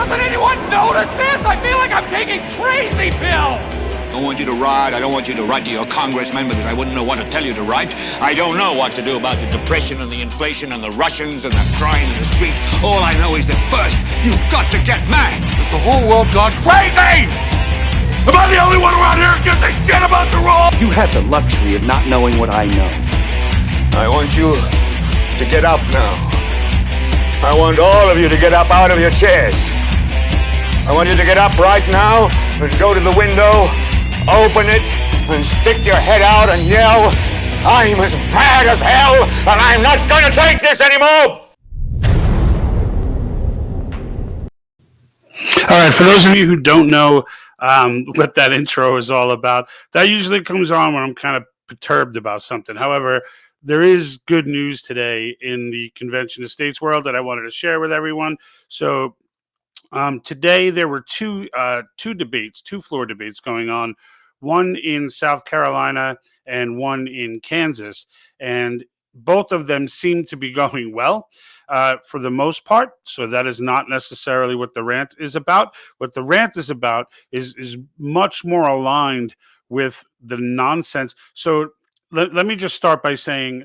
Doesn't anyone notice this? I feel like I'm taking crazy pills! I don't want you to ride. I don't want you to write to your congressman because I wouldn't know what to tell you to write. I don't know what to do about the depression and the inflation and the Russians and the crime in the streets. All I know is that first, you've got to get mad. Has the whole world gone crazy? Am I the only one around here who gives a shit about the rules? You have the luxury of not knowing what I know. I want you to get up now. I want all of you to get up out of your chairs. I want you to get up right now and go to the window, open it, and stick your head out and yell, I'm as mad as hell, and I'm not going to take this anymore! All right, for those of you who don't know what that intro is all about, that usually comes on when I'm kind of perturbed about something. However, there is good news today in the convention of states world that I wanted to share with everyone. So today there were two floor debates going on, one in South Carolina and one in Kansas, and both of them seem to be going well for the most part. So that is not necessarily what the rant is about. What the rant is about is much more aligned with the nonsense. So let me just start by saying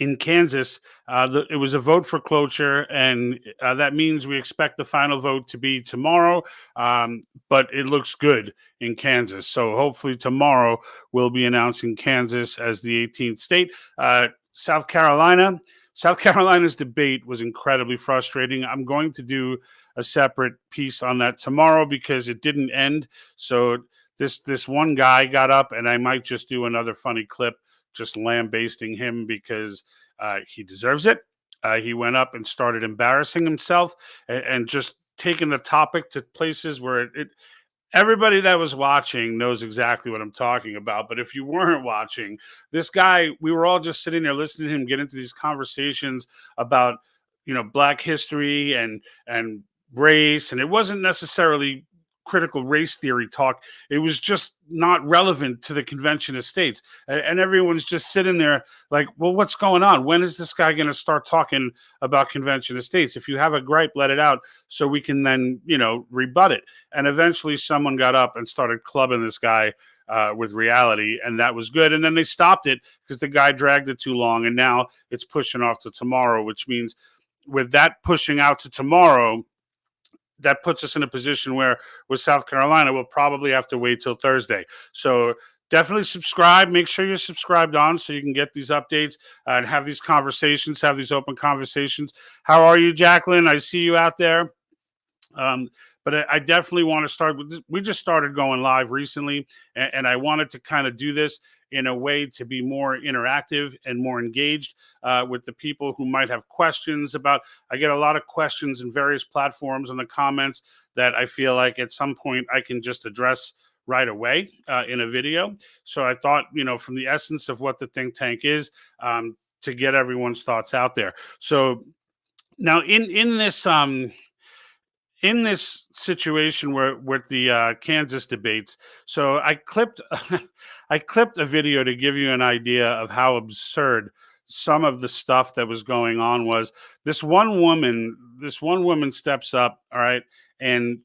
in Kansas, it was a vote for cloture, and that means we expect the final vote to be tomorrow, but it looks good in Kansas. So hopefully tomorrow we'll be announcing Kansas as the 18th state. South Carolina's debate was incredibly frustrating. I'm going to do a separate piece on that tomorrow because it didn't end. So this one guy got up, and I might just do another funny clip just lambasting him because he deserves it. He went up and started embarrassing himself and just taking the topic to places where everybody that was watching knows exactly what I'm talking about. But if you weren't watching, this guy, we were all just sitting there listening to him get into these conversations about, Black history and race. And it wasn't necessarily critical race theory talk. It was just not relevant to the convention of states. And everyone's just sitting there like, well, what's going on? When is this guy going to start talking about convention of states? If you have a gripe, let it out so we can then, rebut it. And eventually someone got up and started clubbing this guy with reality, and that was good. And then they stopped it because the guy dragged it too long, and now it's pushing off to tomorrow, which means with that pushing out to tomorrow, that puts us in a position where with South Carolina, we'll probably have to wait till Thursday. So definitely subscribe. Make sure you're subscribed on so you can get these updates and have these conversations, have these open conversations. How are you, Jacqueline? I see you out there. But I definitely want to start with this. We just started going live recently, and I wanted to kind of do this in a way to be more interactive and more engaged with the people who might have questions about. I get a lot of questions in various platforms in the comments that I feel like at some point I can just address right away in a video. So I thought, from the essence of what the think tank is, to get everyone's thoughts out there. So now in this situation where with the Kansas debates, so I clipped a video to give you an idea of how absurd some of the stuff that was going on was. This one woman steps up, all right, and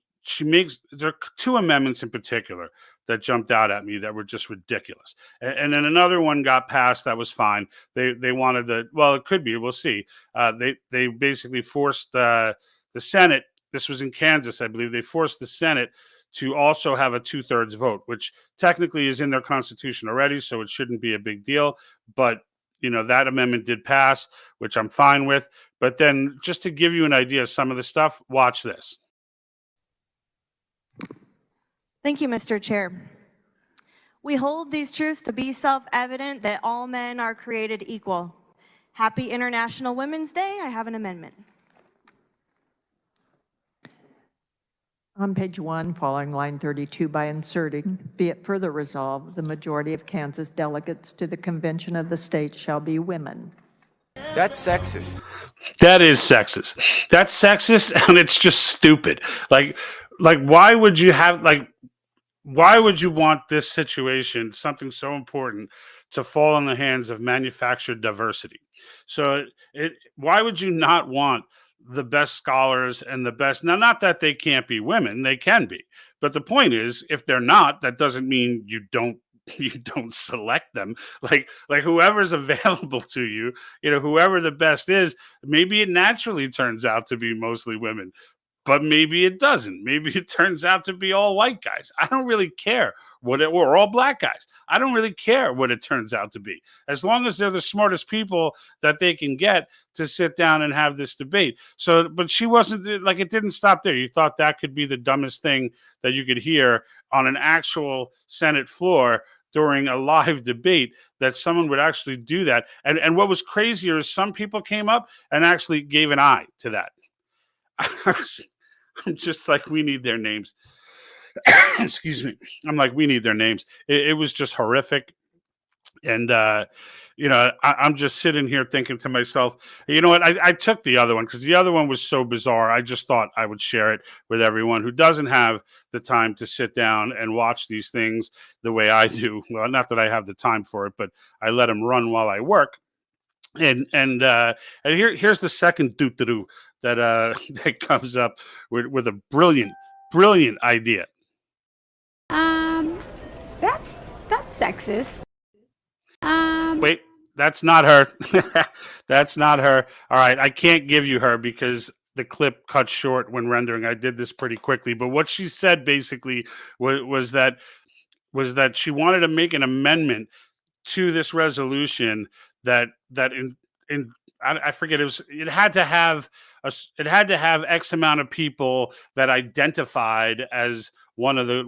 there are two amendments in particular that jumped out at me that were just ridiculous. And then another one got passed that was fine. They wanted it could be, we'll see. They basically forced the Senate. This was in Kansas, I believe. They forced the Senate to also have a 2/3 vote, which technically is in their constitution already, so it shouldn't be a big deal. But, that amendment did pass, which I'm fine with. But then just to give you an idea of some of the stuff, watch this. Thank you, Mr. Chair. We hold these truths to be self-evident that all men are created equal. Happy International Women's Day. I have an amendment. On page 1, following line 32, by inserting, be it further resolved, the majority of Kansas delegates to the convention of the state shall be women. That's sexist. That is sexist. That's sexist, and it's just stupid. Like why would you want this situation, something so important, to fall in the hands of manufactured diversity? So why would you not want the best scholars and the best. Now, not that they can't be women, they can be. But the point is, if they're not, that doesn't mean you don't select them. Like whoever's available to you, whoever the best is, maybe it naturally turns out to be mostly women, but maybe it doesn't. Maybe it turns out to be all white guys. I don't really care or all black guys. I don't really care what it turns out to be, as long as they're the smartest people that they can get to sit down and have this debate. So, but she wasn't, like, it didn't stop there. You thought that could be the dumbest thing that you could hear on an actual Senate floor during a live debate, that someone would actually do that. And what was crazier is some people came up and actually gave an eye to that. I'm just like, we need their names. Excuse me. I'm like, we need their names. It was just horrific. And, I'm just sitting here thinking to myself, you know what? I took the other one because the other one was so bizarre. I just thought I would share it with everyone who doesn't have the time to sit down and watch these things the way I do. Well, not that I have the time for it, but I let them run while I work. And here's the second doo-doo that that comes up with a brilliant idea. That's sexist. Wait, that's not her. That's not her. All right, I can't give you her because the clip cut short when rendering. I did this pretty quickly, but what she said basically was that she wanted to make an amendment to this resolution that I forget, it had to have X amount of people that identified as one of the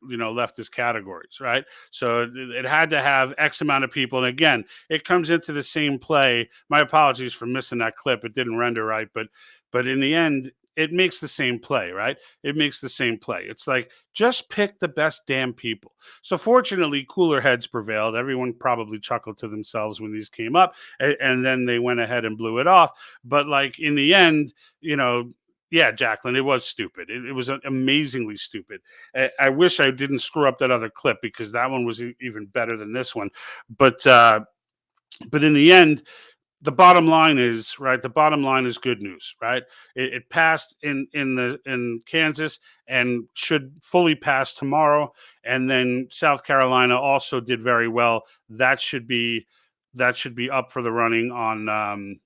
leftist categories, right? So it had to have X amount of people. And again, it comes into the same play. My apologies for missing that clip. It didn't render right, but in the end, it makes the same play, right? It makes the same play. It's like, just pick the best damn people. So fortunately, cooler heads prevailed. Everyone probably chuckled to themselves when these came up, and then they went ahead and blew it off. But like in the end, yeah, Jacqueline, it was stupid. It was amazingly stupid. I wish I didn't screw up that other clip because that one was even better than this one. But in the end, the bottom line is, right, the bottom line is good news, right? It passed in Kansas and should fully pass tomorrow. And then South Carolina also did very well. That should be up for the running on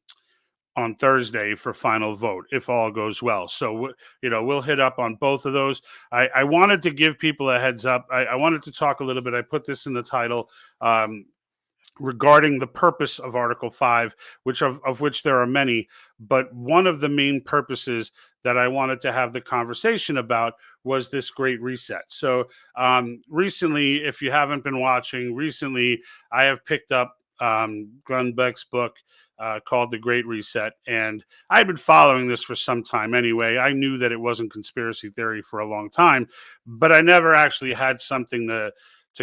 Thursday for final vote, if all goes well. So, we'll hit up on both of those. I wanted to give people a heads up. I wanted to talk a little bit. I put this in the title, regarding the purpose of Article 5, of which there are many, but one of the main purposes that I wanted to have the conversation about was this Great Reset. So recently, if you haven't been watching, I have picked up Glenn Beck's book called The Great Reset, and I've been following this for some time anyway. I knew that it wasn't conspiracy theory for a long time, but I never actually had something to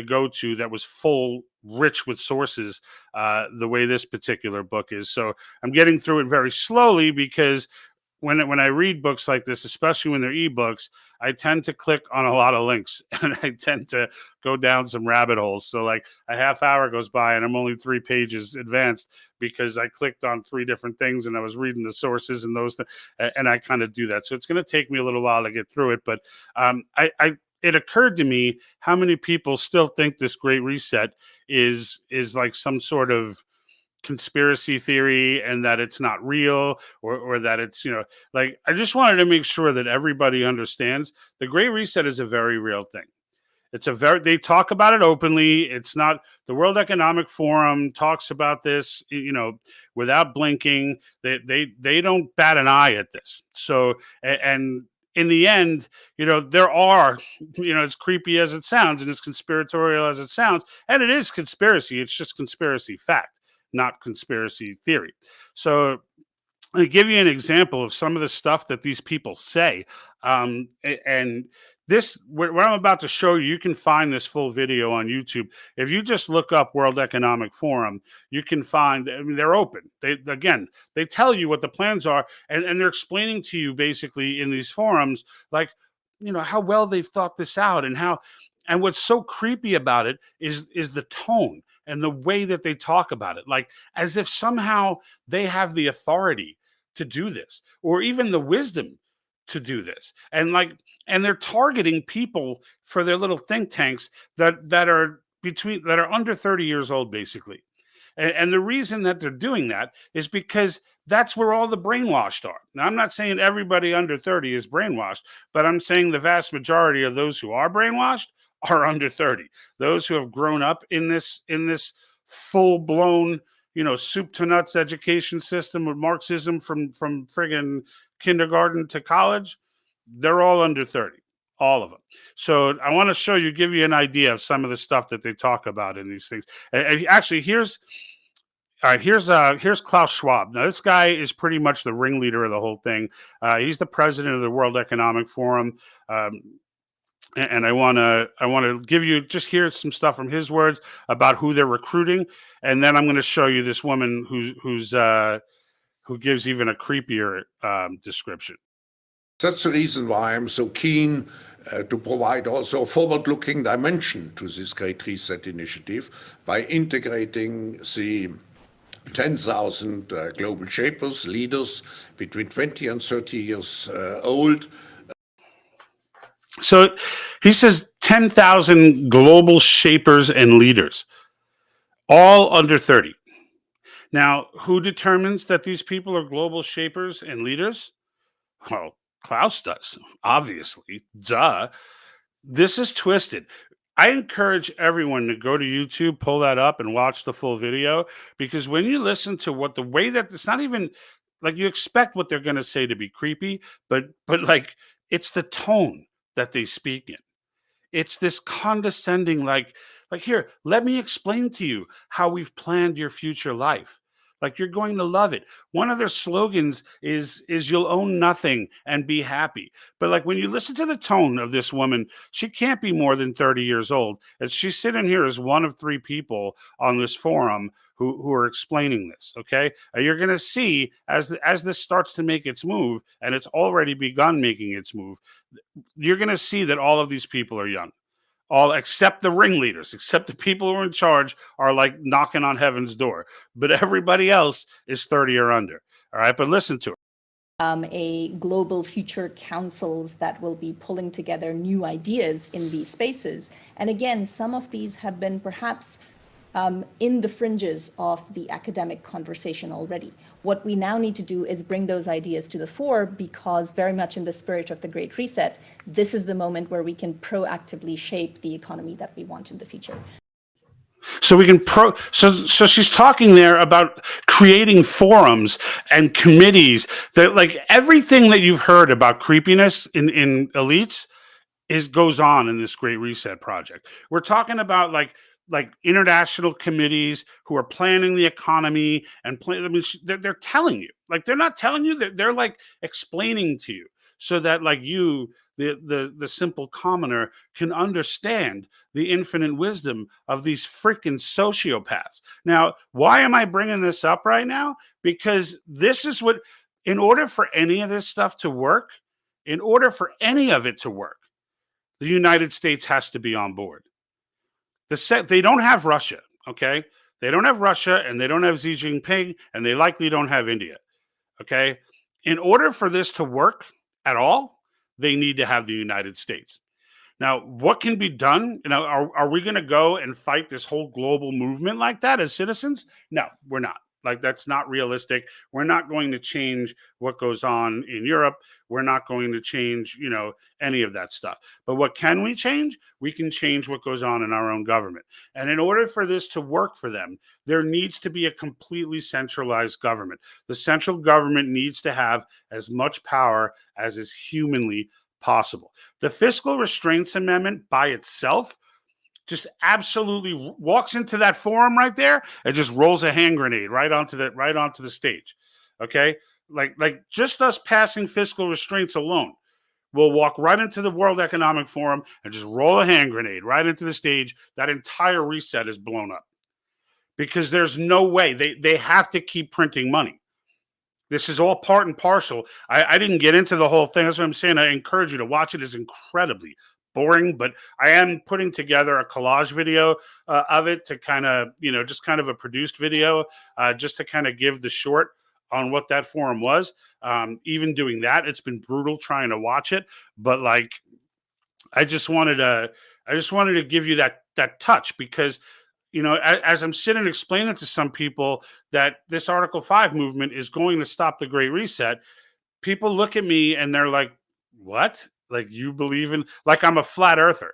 go to that was rich with sources, the way this particular book is. So I'm getting through it very slowly because when I read books like this, especially when they're ebooks, I tend to click on a lot of links and I tend to go down some rabbit holes. So like a half hour goes by and I'm only 3 pages advanced because I clicked on 3 different things and I was reading the sources and those, and I kind of do that. So it's going to take me a little while to get through it, but it occurred to me how many people still think this Great Reset is like some sort of conspiracy theory and that it's not real or that it's, like, I just wanted to make sure that everybody understands the Great Reset is a very real thing. They talk about it openly. It's not, the World Economic Forum talks about this, without blinking. They don't bat an eye at this. So, and in the end, there are, as creepy as it sounds and as conspiratorial as it sounds, and it is conspiracy, it's just conspiracy fact, not conspiracy theory. So I'll give you an example of some of the stuff that these people say. And this, what I'm about to show you, you can find this full video on YouTube. If you just look up World Economic Forum, you can find, they're open. They tell you what the plans are, and they're explaining to you basically in these forums, like, how well they've thought this out and what's so creepy about it is the tone and the way that they talk about it, like as if somehow they have the authority to do this, or even the wisdom to do this. And they're targeting people for their little think tanks that are under 30 years old, basically. And the reason that they're doing that is because that's where all the brainwashed are. Now, I'm not saying everybody under 30 is brainwashed, but I'm saying the vast majority of those who are brainwashed are under 30. Those who have grown up in this full blown, soup to nuts education system with Marxism from friggin' kindergarten to college, they're all under 30. All of them. So I want to give you an idea of some of the stuff that they talk about in these things. And actually, here's Klaus Schwab. Now, this guy is pretty much the ringleader of the whole thing. He's the president of the World Economic Forum. And I want to give you hear some stuff from his words about who they're recruiting, and then I'm going to show you this woman who gives even a creepier description. That's the reason why I'm so keen to provide also a forward-looking dimension to this Great Reset initiative by integrating the 10,000 global shapers, leaders between 20 and 30 years old. So he says 10,000 global shapers and leaders, all under 30. Now, who determines that these people are global shapers and leaders? Well, Klaus does, obviously. Duh. This is twisted. I encourage everyone to go to YouTube, pull that up, and watch the full video, because when you listen to the way that it's not even like you expect what they're going to say to be creepy, but like it's the tone that they speak in. It's this condescending, like here, let me explain to you how we've planned your future life. Like, you're going to love it. One of their slogans is you'll own nothing and be happy. But like, when you listen to the tone of this woman, she can't be more than 30 years old. And she's sitting here as one of 3 people on this forum who are explaining this. Okay. You're going to see as this starts to make its move, and it's already begun making its move, you're going to see that all of these people are young. All except the ringleaders, except the people who are in charge, are like knocking on heaven's door. But everybody else is 30 or under. All right, but listen to her. A global future councils that will be pulling together new ideas in these spaces. And again, some of these have been perhaps in the fringes of the academic conversation already. What we now need to do is bring those ideas to the fore, because very much in the spirit of the Great Reset, this is the moment where we can proactively shape the economy that we want in the future. So we can so she's talking there about creating forums and committees that, like, everything that you've heard about creepiness in elites goes on in this Great Reset project. We're talking about like international committees who are planning the economy and they're telling you, like, they're not telling you, they're like explaining to you, so that like you, the simple commoner, can understand the infinite wisdom of these freaking sociopaths. Now, why am I bringing this up right now? Because this is what, in order for any of this stuff to work, the United States has to be on board. They don't have Russia, okay? They don't have Russia, and they don't have Xi Jinping, and they likely don't have India, okay? In order for this to work at all, they need to have the United States. Now, what can be done? Are we going to go and fight this whole global movement like that as citizens? No, we're not. Like, that's not realistic. We're not going to change what goes on in Europe. We're not going to change, any of that stuff. But what can we change? We can change what goes on in our own government. And in order for this to work for them, there needs to be a completely centralized government. The central government needs to have as much power as is humanly possible. The Fiscal Restraints Amendment by itself just absolutely walks into that forum right there and just rolls a hand grenade right onto the stage. Okay, like just us passing fiscal restraints alone will walk right into the World Economic Forum and just roll a hand grenade right into the stage. That entire reset is blown up, because there's no way they have to keep printing money. This is all part and parcel. I didn't get into the whole thing. That's what I'm saying. I encourage you to watch it. It's incredibly boring, but I am putting together a collage video of it to kind of, just kind of a produced video, just to kind of give the short on what that forum was. Even doing that, it's been brutal trying to watch it. But like, I just wanted to give you that touch because, you know, as I'm sitting explaining to some people that this Article 5 movement is going to stop the Great Reset, people look at me and they're like, what? Like, you believe in, like, I'm a flat earther,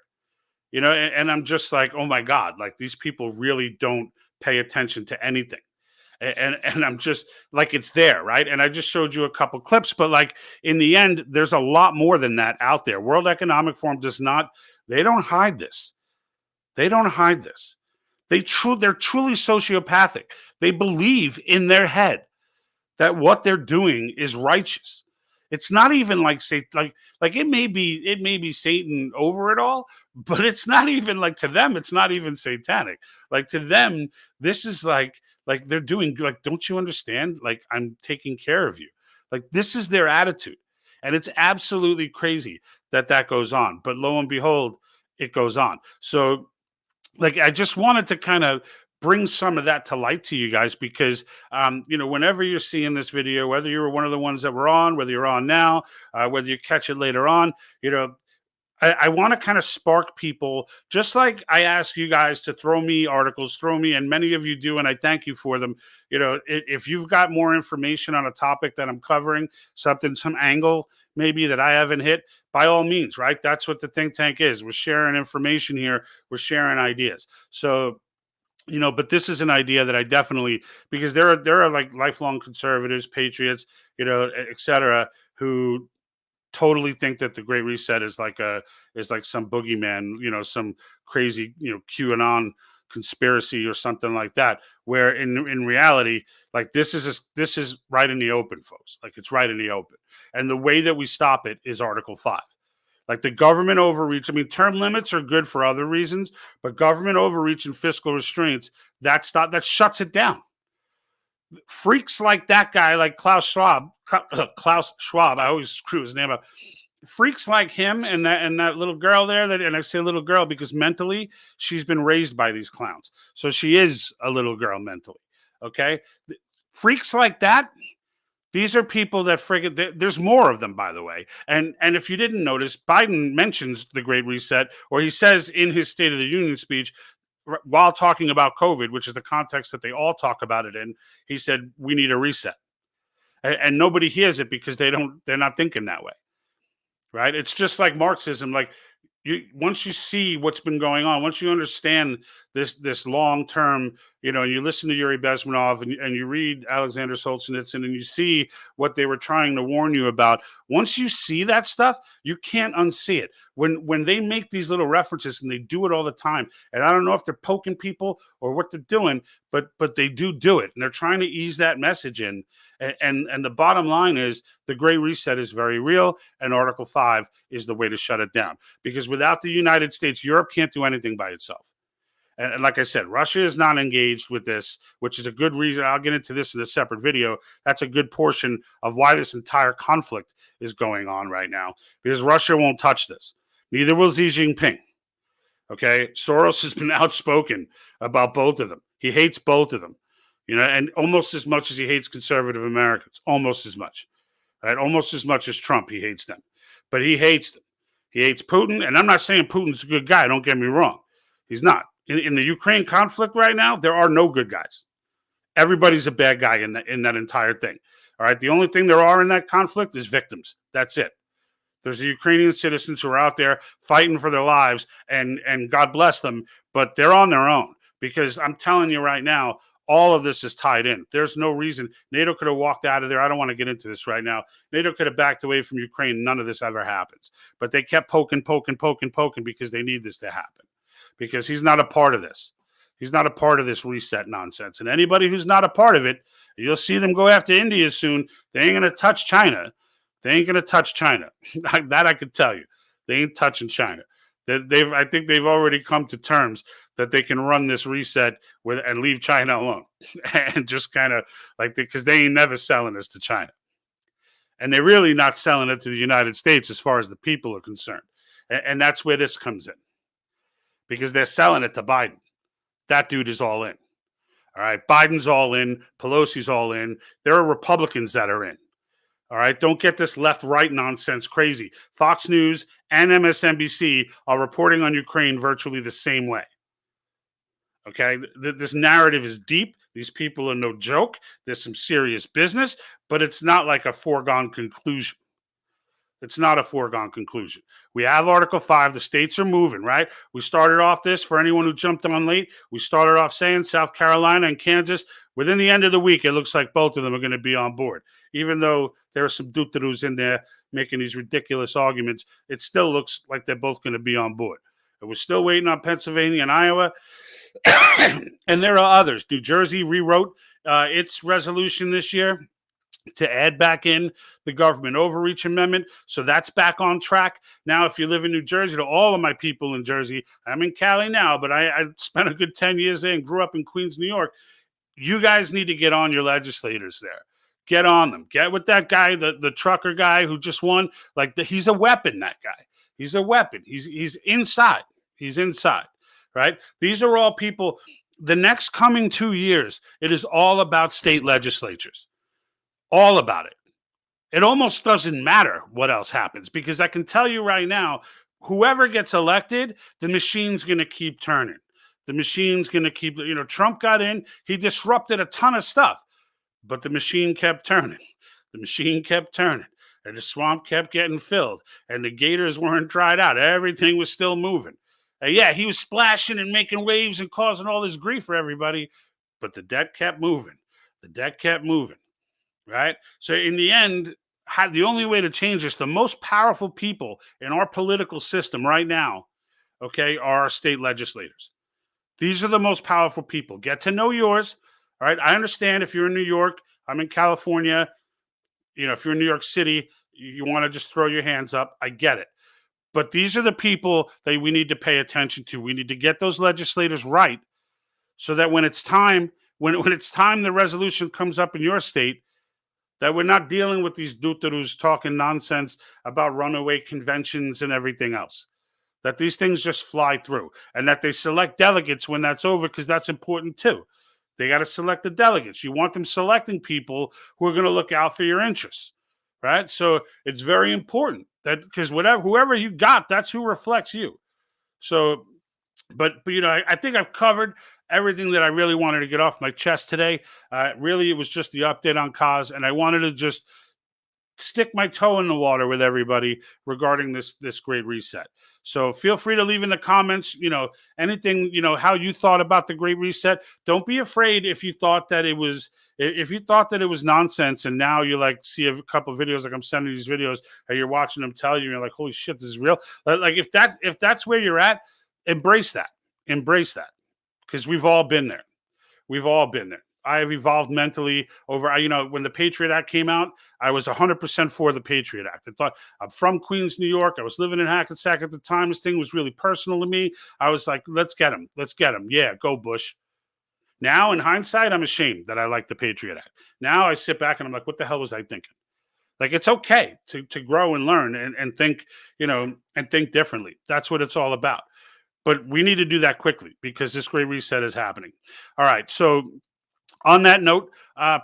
you know? And I'm just like, oh my God, like, these people really don't pay attention to anything. And I'm just like, it's there, right? And I just showed you a couple clips, but like, in the end, there's a lot more than that out there. World Economic Forum they don't hide this. They don't hide this. They're truly sociopathic. They believe in their head that what they're doing is righteous. It's not even like it may be Satan over it all, but it's not even like, to them, it's not even satanic. Like, to them, this is like they're doing, like, don't you understand? Like, I'm taking care of you. Like, this is their attitude. And it's absolutely crazy that goes on. But lo and behold, it goes on. So, like, I just wanted to kind of bring some of that to light to you guys because, you know, whenever you're seeing this video, whether you were one of the ones that were on, whether you're on now, whether you catch it later on, you know, I want to kind of spark people, just like I ask you guys to throw me articles, and many of you do, and I thank you for them. You know, if you've got more information on a topic that I'm covering, some angle maybe that I haven't hit, by all means, right? That's what the think tank is. We're sharing information here. We're sharing ideas. So, you know, but this is an idea that I definitely, because there are like lifelong conservatives, patriots, you know, et cetera, who totally think that the Great Reset is like some boogeyman, you know, some crazy, you know, QAnon conspiracy or something like that. Where in reality, like, this is right in the open, folks. Like, it's right in the open. And the way that we stop it is Article 5. Like, the government overreach. I mean, term limits are good for other reasons, but government overreach and fiscal restraints, that shuts it down. Freaks like that guy, like Klaus Schwab, I always screw his name up. Freaks like him and that little girl there, and I say little girl because mentally she's been raised by these clowns. So she is a little girl mentally. Okay. Freaks like that. These are people that there's more of them, by the way. And if you didn't notice, Biden mentions the Great Reset, or he says in his State of the Union speech, while talking about COVID, which is the context that they all talk about it in, he said, we need a reset. And nobody hears it because they're not thinking that way. Right? It's just like Marxism. Like, once you see what's been going on, once you understand this long term, you know, and you listen to Yuri Bezmenov and you read Alexander Solzhenitsyn and you see what they were trying to warn you about. Once you see that stuff, you can't unsee it. When they make these little references, and they do it all the time, and I don't know if they're poking people or what they're doing, but they do it, and they're trying to ease that message in. And the bottom line is the Great Reset is very real, and Article 5 is the way to shut it down. Because without the United States, Europe can't do anything by itself. And like I said, Russia is not engaged with this, which is a good reason. I'll get into this in a separate video. That's a good portion of why this entire conflict is going on right now, because Russia won't touch this. Neither will Xi Jinping. Okay? Soros has been outspoken about both of them. He hates both of them. You know, and almost as much as he hates conservative Americans, almost as much, right? Almost as much as Trump, he hates them. But he hates them. He hates Putin, and I'm not saying Putin's a good guy. Don't get me wrong. He's not. In the Ukraine conflict right now, there are no good guys. Everybody's a bad guy in that entire thing. All right? The only thing there are in that conflict is victims. That's it. There's the Ukrainian citizens who are out there fighting for their lives, and God bless them, but they're on their own. Because I'm telling you right now, all of this is tied in. There's no reason. NATO could have walked out of there. I don't want to get into this right now. NATO could have backed away from Ukraine. None of this ever happens. But they kept poking because they need this to happen. Because he's not a part of this. He's not a part of this reset nonsense. And anybody who's not a part of it, you'll see them go after India soon. They ain't going to touch China. They ain't going to touch China. That I could tell you. They ain't touching China. I think they've already come to terms that they can run this reset with and leave China alone, and just kind of like, because they ain't never selling this to China, and they're really not selling it to the United States as far as the people are concerned, and that's where this comes in, because they're selling it to Biden. That dude is all in. All right. Biden's all in. Pelosi's all in. There are Republicans that are in. All right. Don't get this left-right nonsense crazy. Fox News and MSNBC are reporting on Ukraine virtually the same way. Okay. This narrative is deep. These people are no joke. There's some serious business, but it's not like a foregone conclusion. It's not a foregone conclusion. We have Article 5. The states are moving, right? We started off this, for anyone who jumped on late, we started off saying South Carolina and Kansas, within the end of the week, it looks like both of them are going to be on board. Even though there are some dootaroos in there making these ridiculous arguments, it still looks like they're both going to be on board. And we're still waiting on Pennsylvania and Iowa. And there are others. New Jersey rewrote its resolution this year to add back in the government overreach amendment. So that's back on track. Now, if you live in New Jersey, to all of my people in Jersey, I'm in Cali now, but I spent a good 10 years there and grew up in Queens, New York. You guys need to get on your legislators there. Get on them. Get with that guy, the trucker guy who just won. He's a weapon, that guy. He's a weapon. He's inside. He's inside, right? These are all people. The next coming 2 years, it is all about state legislatures. All about it. It almost doesn't matter what else happens, because I can tell you right now, whoever gets elected, the machine's going to keep turning. The machine's going to keep, Trump got in, he disrupted a ton of stuff, but the machine kept turning. The machine kept turning, and the swamp kept getting filled, and the gators weren't dried out. Everything was still moving. And yeah, he was splashing and making waves and causing all this grief for everybody, but the debt kept moving. The debt kept moving. Right? So in the end, the only way to change this, the most powerful people in our political system right now, okay, are our state legislators. These are the most powerful people. Get to know yours. All right. I understand if you're in New York, I'm in California. If you're in New York City, you want to just throw your hands up. I get it. But these are the people that we need to pay attention to. We need to get those legislators right, so that when it's time, when it's time the resolution comes up in your state, that we're not dealing with these dootaroos talking nonsense about runaway conventions and everything else. That these things just fly through, and that they select delegates when that's over, because that's important too. They got to select the delegates. You want them selecting people who are going to look out for your interests, right? So it's very important that, because whoever you got, that's who reflects you. So, but I think I've covered everything that I really wanted to get off my chest today. Really, it was just the update on Kaz, and I wanted to just stick my toe in the water with everybody regarding this great reset. So feel free to leave in the comments, anything, how you thought about the great reset. Don't be afraid if you thought that it was nonsense, and now you see a couple of videos, like I'm sending these videos, and you're watching them tell you, and you're like, holy shit, this is real. Like if that's where you're at, embrace that. Because we've all been there. We've all been there. I have evolved mentally over, when the Patriot Act came out, I was 100% for the Patriot Act. I thought, I'm from Queens, New York. I was living in Hackensack at the time. This thing was really personal to me. I was like, let's get him. Let's get him. Yeah, go Bush. Now, in hindsight, I'm ashamed that I like the Patriot Act. Now I sit back and I'm like, what the hell was I thinking? Like, it's okay to grow and learn and think, and think differently. That's what it's all about. But we need to do that quickly, because this great reset is happening. All right. So on that note,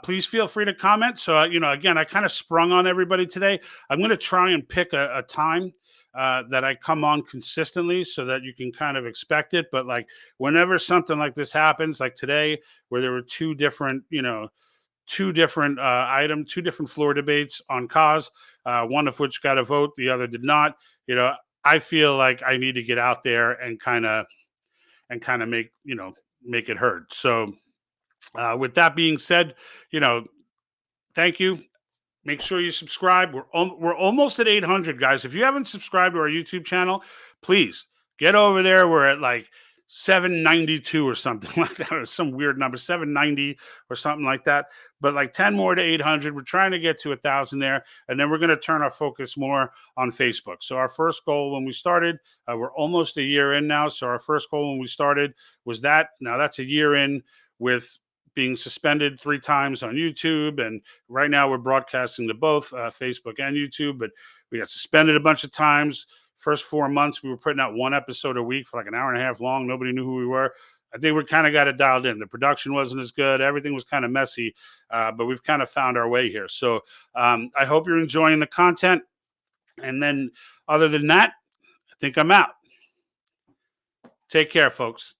please feel free to comment. So, again, I kind of sprung on everybody today. I'm going to try and pick a time that I come on consistently, so that you can kind of expect it. But whenever something like this happens, like today, where there were two different items, two different floor debates on Kaz, one of which got a vote, the other did not, I feel like I need to get out there and kind of make it heard. So with that being said, thank you. Make sure you subscribe. We're almost at 800, guys. If you haven't subscribed to our YouTube channel, please get over there. We're at 792 or something like that, or some weird number, 790 or something like that. But 10 more to 800. We're trying to get to 1,000 there, and then we're going to turn our focus more on Facebook. So our first goal when we started, we're almost a year in now. So our first goal when we started was that. Now that's a year in, with being suspended 3 times on YouTube, and right now we're broadcasting to both Facebook and YouTube. But we got suspended a bunch of times. First 4 months, we were putting out 1 episode a week for an hour and a half long. Nobody knew who we were. I think we kind of got it dialed in. The production wasn't as good. Everything was kind of messy, but we've kind of found our way here. So I hope you're enjoying the content. And then other than that, I think I'm out. Take care, folks.